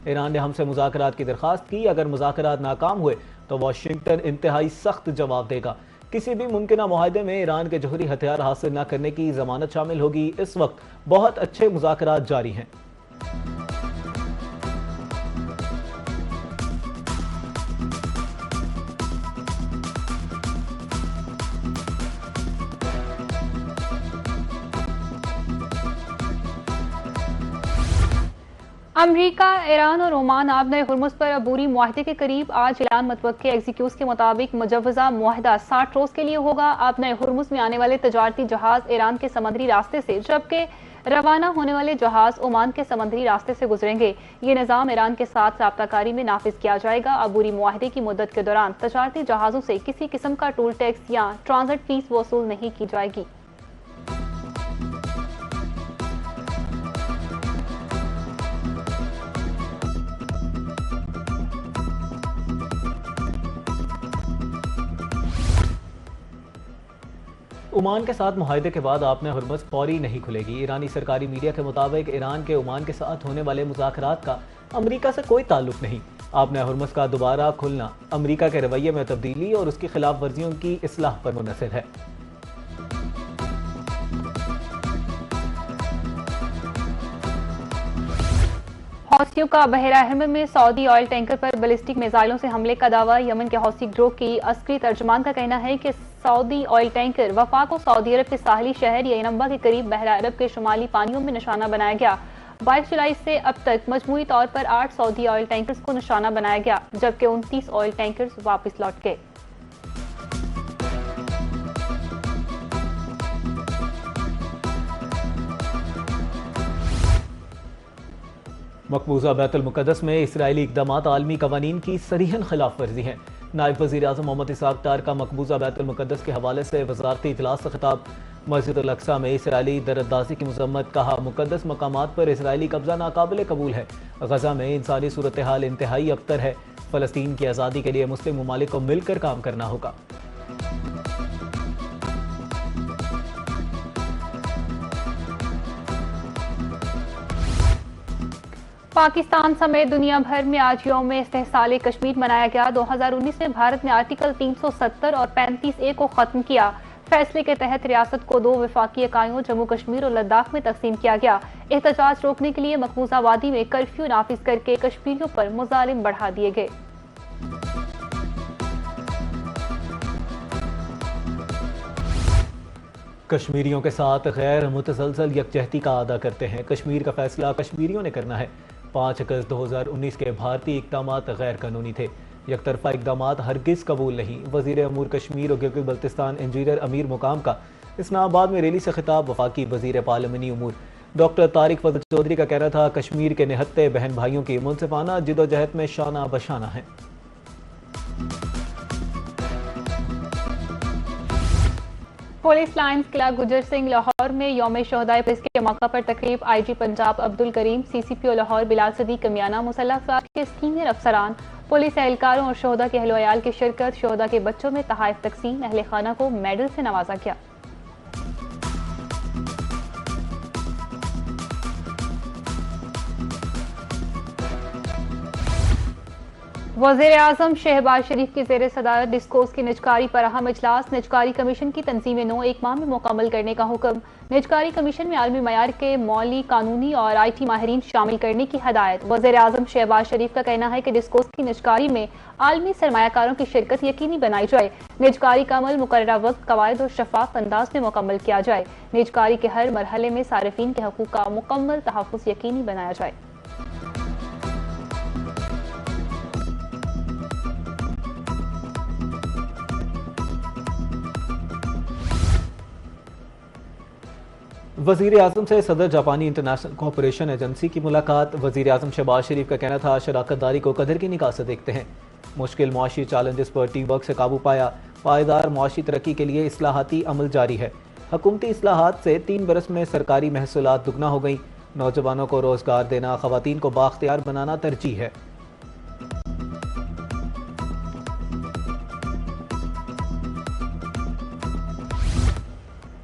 Iran ने हमसे मुज़ाकरात की दरख्वास्त की। अगर मुज़ाकरात नाकाम हुए तो वाशिंगटन इंतहाई सख्त जवाब देगा। किसी भी मुमकिन मुआहदे में ईरान के जौहरी हथियार हासिल न करने की जमानत शामिल होगी। इस वक्त बहुत अच्छे मुज़ाकरात जारी हैं। अमरीका, ईरान और ओमान आब नए हुर्मुज़ पर अबूरी मुआहदे के करीब। आज ऐलान मुतवक्के एग्जीक्यूटिव के मुताबिक मुजव्वज़ा मुआहदा 60 रोज के लिए होगा। आब नए हुर्मुज़ में आने वाले तजारती जहाज ईरान के समंदरी रास्ते से, जबकि रवाना होने वाले जहाज ओमान के समंदरी रास्ते से गुजरेंगे। ये निज़ाम ईरान के साथ राब्ताकारी में नाफिज किया जाएगा। अबूरी मुआहदे की मुद्दत के दौरान तजारती जहाजों से किसी किस्म का टोल टैक्स या ट्रांजिट फीस वसूल नहीं की जाएगी। ओमान के साथ मुआहदे के बाद आपने हुर्मुज़ फौरी नहीं खुलेगी। ईरानी सरकारी मीडिया के मुताबिक ईरान के ओमान के साथ होने वाले मुज़ाकरात का अमरीका से कोई ताल्लुक नहीं। आपने हुर्मुज़ का दोबारा खुलना अमरीका के रवैये में तब्दीली और उसकी खिलाफ वर्जियों की इस्लाह पर मुनहसर है। हौसियों का बहरा अहमर में सऊदी ऑयल टैंकर पर बैलिस्टिक मिसाइलों से हमले का दावा। यमन के हौसी गिरोह की अस्करी तर्जुमान का कहना है कि सऊदी ऑयल टैंकर वफा को सऊदी अरब के साहली शहर यनम्बा के करीब बहरा अरब के शुमाली पानियों में निशाना बनाया गया। 22 जुलाई से अब तक मजमूई तौर पर 8 सऊदी ऑयल टैंकर्स को निशाना बनाया गया, जबकि 29 ऑयल टैंकर्स वापस लौट गए। मकबूजा बैतुल मुक़द्दस में इसराइली इक़दामात आलमी कवानीन की सरीहन खिलाफ वर्जी हैं। नायब वज़ीर आज़म मोहम्मद इसाक डार का मकबूजा बैतुल मुक़द्दस के हवाले से वज़ारती इजलास से खिताब। मस्जिद अल अक्सा में इसराइली दरअंदाज़ी की मज़म्मत। कहा, मुक़द्दस मकामात पर इसराइली कब्ज़ा नाकाबिल कबूल है। गज़ा में इंसानी सूरत हाल इंतहाई अबतर है। फ़लस्तीन की आज़ादी के लिए मुस्लिम ममालिक को मिलकर काम करना होगा। पाकिस्तान समेत दुनिया भर में आज यौम इस्तेहसाल कश्मीर मनाया गया। 2019 में भारत ने आर्टिकल 370 और 35A को खत्म किया। फैसले के तहत रियासत को 2 वफाकी इकाइयों जम्मू कश्मीर और लद्दाख में तकसीम किया गया। एहतजाज रोकने के लिए मकबूजा वादी में कर्फ्यू नाफिज करके कश्मीरियों पर मुजालिम बढ़ा दिए गए। कश्मीरियों के साथ गैर मुतसलसल यकजहती का अदा करते हैं। कश्मीर का फैसला कश्मीरियों ने करना है। 5 अगस्त 2019 के भारतीय इक़दामात गैर कानूनी थे। यकतरफा इक़दामात हरगिज़ कबूल नहीं। वज़ीर अमूर कश्मीर और गिलगित बल्तिस्तान इंजीनियर अमीर मुकाम का इस्लामाबाद में रैली से खिताब। वफाकी वज़ीर पार्लिमानी उमूर डॉक्टर तारिक फजल चौधरी का कहना था, कश्मीर के निहत्ते बहन भाइयों की मुनसिफाना जिदोजहद में शाना बशाना है। पुलिस लाइन्स किला गुजर सिंह लाहौर में यौम शोहदाए पुलिस के मौका पर तकरीब। IG पंजाब अब्दुल करीम, CCPO लाहौर बिलाल सदीक कमियाना, मुसल्लह अफराद के सीनियर अफसरान, पुलिस एहलकारों और शोहदा के अहलो अयाल की शिरकत। शोहदा के बच्चों में तहाइफ तकसीम। अहले खाना को मेडल से नवाजा गया। वज़ीर आज़म शहबाज शरीफ की ज़ेर सदारत डिस्कोर्स की निजकारी पर अहम इजलास। निजकारी कमीशन की तंजीम 9 एक माह में मुकम्मल करने का हुक्म। निजकारी कमीशन में आलमी मयार के मौली, कानूनी और IT माहिरीन शामिल करने की हदायत। वज़ीर आज़म शहबाज शरीफ का कहना है कि डिस्कोर्स की निजकारी में आलमी सरमायाकारों की शिरकत यकीनी बनाई जाए। निजकारी का अमल मुकर्ररा वक्त, कवायद और शफाफ अंदाज में मुकम्मल किया जाए। निजकारी के हर मरहले में सारिफीन के हकूक़ का मुकम्मल तहफ़्फ़ुज़ यकीनी बनाया जाए। वज़ीर आज़म से सदर जापानी इंटरनेशनल कोऑपरेशन एजेंसी की मुलाकात। वज़ीर आज़म शहबाज शरीफ का कहना था, शराकतदारी को कदर की निगाह से देखते हैं। मुश्किल मुआशी चैलेंजेस पर टीम वर्क से काबू पाया। पायदार मुआशी तरक्की के लिए इस्लाहाती अमल जारी है। हुकूमती इस्लाहात से 3 बरस में सरकारी महसूलात दुगना हो गई। नौजवानों को रोजगार देना, खवातीन को बाख्तियार बनाना तरजीह है।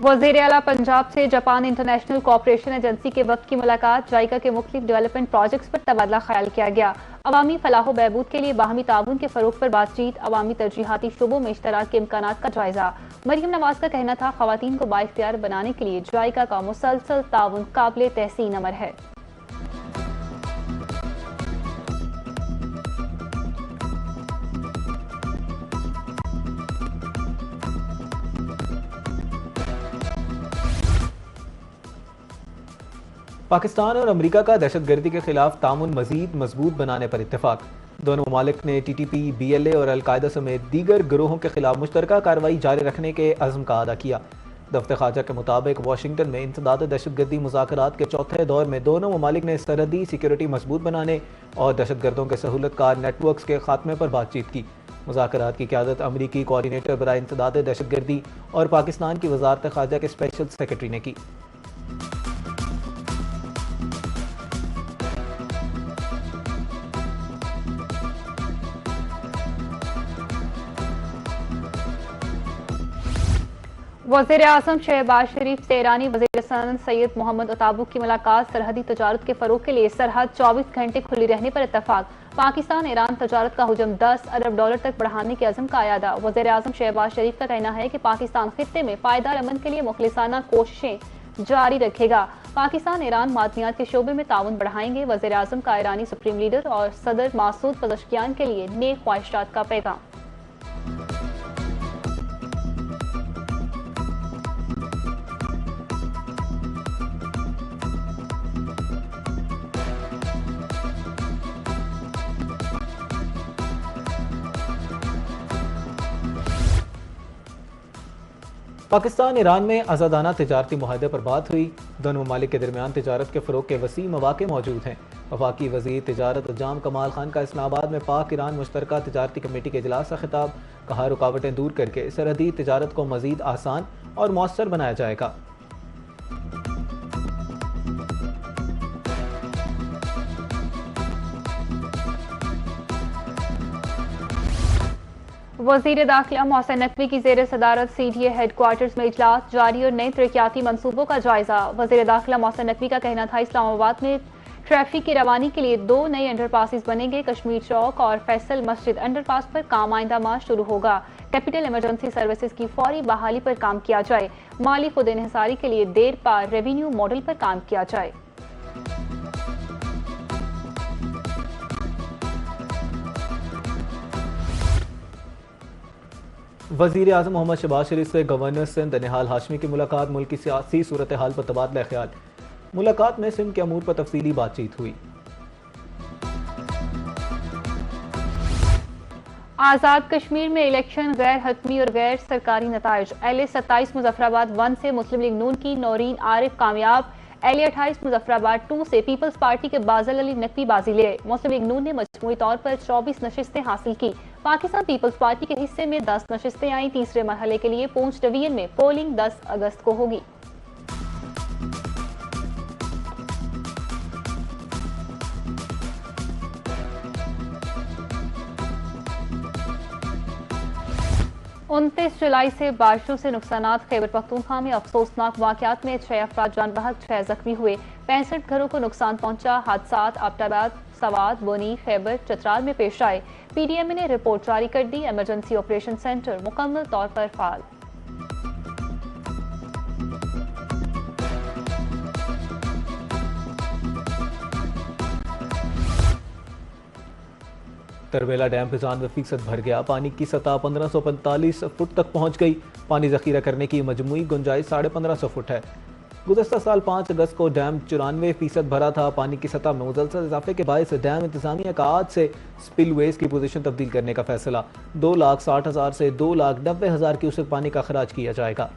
वज़ीर आला पंजाब से जापान इंटरनेशनल कोऑपरेशन एजेंसी के वक्त की मुलाकात। जायका के मुख्तलिफ डेवलपमेंट प्रोजेक्ट्स पर तबादला ख्याल किया गया। अवामी फलाह बहबूद के लिए बाहमी ताउन के फरोग पर बातचीत। अवामी तरजीहाती शुबों में इश्तराक के इम्कानात का जायजा। मरियम नवाज का कहना था, खवातीन को बाइख्तियार बनाने के लिए जायका का मुसलसल ताउन काबिल तहसीन अमर है। पाकिस्तान और अमेरिका का दहशतगर्दी के खिलाफ तामुन मजीद मजबूत बनाने पर इत्तेफाक। दोनों ममालिक ने TTP, BLA और अलकायदा समेत दीगर गिरोहों के खिलाफ मुश्तरका कार्रवाई जारी रखने के अज़्म का अदा किया। दफ्तर खाजा के मुताबिक वाशिंगटन में इंसदाद दहशतगर्दी मुज़ाकरात के चौथे दौर में दोनों ममालिक ने सरहदी सिक्योरिटी मजबूत बनाने और दहशतगर्दों के सहूलतकार नेटवर्क्स के खात्मे पर बातचीत की। मुज़ाकरात की क़यादत अमरीकी कोऑर्डिनेटर बराए इंसदाद दहशतगर्दी और पाकिस्तान की वज़ारत खाजा के स्पेशल सेक्रेटरी ने की। वज़ीर आज़म शहबाज शरीफ से ईरानी वज़ीर सनत सैयद मोहम्मद अताबुक की मुलाकात। सरहदी तजारत के फरोग के लिए सरहद 24 घंटे खुली रहने पर इत्तफाक। पाकिस्तान ईरान तजारत का हुजम $10 अरब तक बढ़ाने के अज़म का अयादा। वज़ीर आज़म शहबाज शरीफ का कहना है कि पाकिस्तान खित्ते में पायदार अमन के लिए मुखलिसाना कोशिशें जारी रखेगा। पाकिस्तान ईरान मादनियात के शोबे में ताउन बढ़ाएंगे। वज़ीर आज़म का ईरानी सुप्रीम लीडर और सदर मासूद पज़ेश्कियान के लिए नेक ख्वाहिशात का पैगाम। पाकिस्तान ईरान में आज़ादाना तिजारती मुआहदे पर बात हुई। दोनों ममालिक के दरमियान तिजारत के फ़रोग के वसी मौक़े मौजूद हैं। वफाकी वज़ीर तिजारत जाम कमाल खान का इस्लामाबाद में पाक ईरान मुश्तरका तिजारती कमेटी के इजलास का खिताब। कहा, रुकावटें दूर करके सरहदी तिजारत को मज़ीद आसान और मौसर बनाया जाएगा। वज़ीर दाखिला मोहसिन नकवी की ज़ेर सदारत CDA हेडक्वार्टर्स में इजलास जारी और नए तरक्याती मनसूबों का जायजा। वज़ीर दाखिला मोहसिन नकवी का कहना था, इस्लामाबाद में ट्रैफिक की रवानी के लिए 2 नए अंडरपासेस बनेंगे। कश्मीर चौक और फैसल मस्जिद अंडरपास पर काम आइंदा माह शुरू होगा। कैपिटल इमरजेंसी सर्विसेज की फौरी बहाली पर काम किया जाए। माली खुद इन्हिसारी के लिए देर पार रेवेन्यू मॉडल पर काम किया जाए। वज़ीर आज़म मोहम्मद शहबाज शरीफ से गवर्नर सिंध निहाल हाशमी की मुलाकात। मुल्क की सियासी सूरत हाल पर तबादला ख्याल। मुलाकात में सिंध के अमूर पर तफसीली बातचीत हुई। आज़ाद कश्मीर में इलेक्शन गैर हतमी और गैर सरकारी नताइज। LA-27 मुजफ्फराबाद 1 से मुस्लिम लीग नून की नौरीन आरिफ कामयाब। LA-28 मुजफ्फराबाद 2 से पीपल्स पार्टी के बाज़ल अली नकवी बाजी ले। मुस्लिम लीग नून ने मजमूई तौर पर 24 नशिस्तें हासिल की। पाकिस्तान पीपल्स पार्टी के हिस्से में 10 नशिस्तें आई। तीसरे मरहले के लिए पूंछ डिवीजन में पोलिंग 10 अगस्त को होगी। उनतीस जुलाई से बारिशों से नुकसानात। खैबर पख्तूनख्वा में अफसोसनाक वाकयात में 6 अफराद जान बहक, 6 जख्मी हुए। 65 घरों को नुकसान पहुंचा। हादसात एबटाबाद, सवात, बोनी, खैबर, चतराल में पेश आए। PDMA ने रिपोर्ट जारी कर दी। इमरजेंसी ऑपरेशन सेंटर मुकम्मल तौर पर फाल। तरबेला डैम 95% भर गया। पानी की सतह 1545 फुट तक पहुंच गई। पानी जखीरा करने की मजमूई गुंजाइश 1550 फुट है। गुज़श्ता साल 5 अगस्त को डैम 94% भरा था। पानी की सतह में मुसलसल इजाफे के बायस डैम इंतजामिया का आज से स्पिलवेज की पोजीशन तब्दील करने का फैसला। 2,60,000 से 2,90,000 क्यूसेक पानी का खराज किया जाएगा।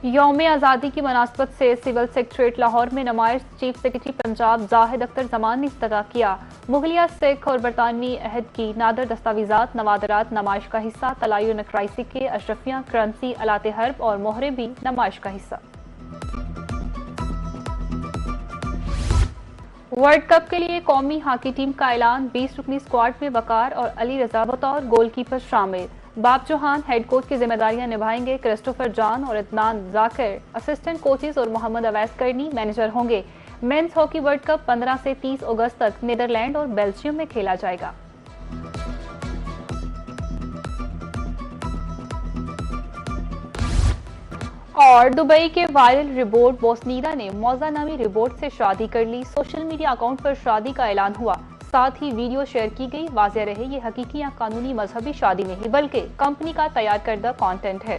यौम आज़ादी की मुनासबत से सिविल सेक्रेटरीट लाहौर में नमाइश चीफ सेक्रेटरी पंजाब जाहिद अख्तर जमान ने इफ्तिताह किया। मुगलिया, सिख और बरतानवी अहद की नादर दस्तावेजात, नवादरात नमाइश का हिस्सा। तलाई और नक्राइसी के अशरफियाँ, करंसी, अलाते हर्ब और मोहरे भी नमाइश का हिस्सा। वर्ल्ड कप के लिए कौमी हॉकी टीम का ऐलान। 20 रुकनी स्क्वाड में वकार और अली रजा बतौर गोलकीपर शामिल। बाब चौहान हेड कोच की जिम्मेदारियां निभाएंगे। क्रिस्टोफर जॉन और इदनान जाकिर असिस्टेंट कोचेज और मोहम्मद अवैस करनी मैनेजर होंगे। मेंस हॉकी वर्ल्ड कप 15 से 30 अगस्त तक नीदरलैंड और बेल्जियम में खेला जाएगा। और दुबई के वायरल रिपोर्ट बोस्नीरा ने मौजा नामी रिपोर्ट से शादी कर ली। सोशल मीडिया अकाउंट पर शादी का ऐलान हुआ, साथ ही वीडियो शेयर की गई। वाज़ेह रहे ये हकीकी या कानूनी मजहबी शादी नहीं बल्कि कंपनी का तैयार करदा कंटेंट है।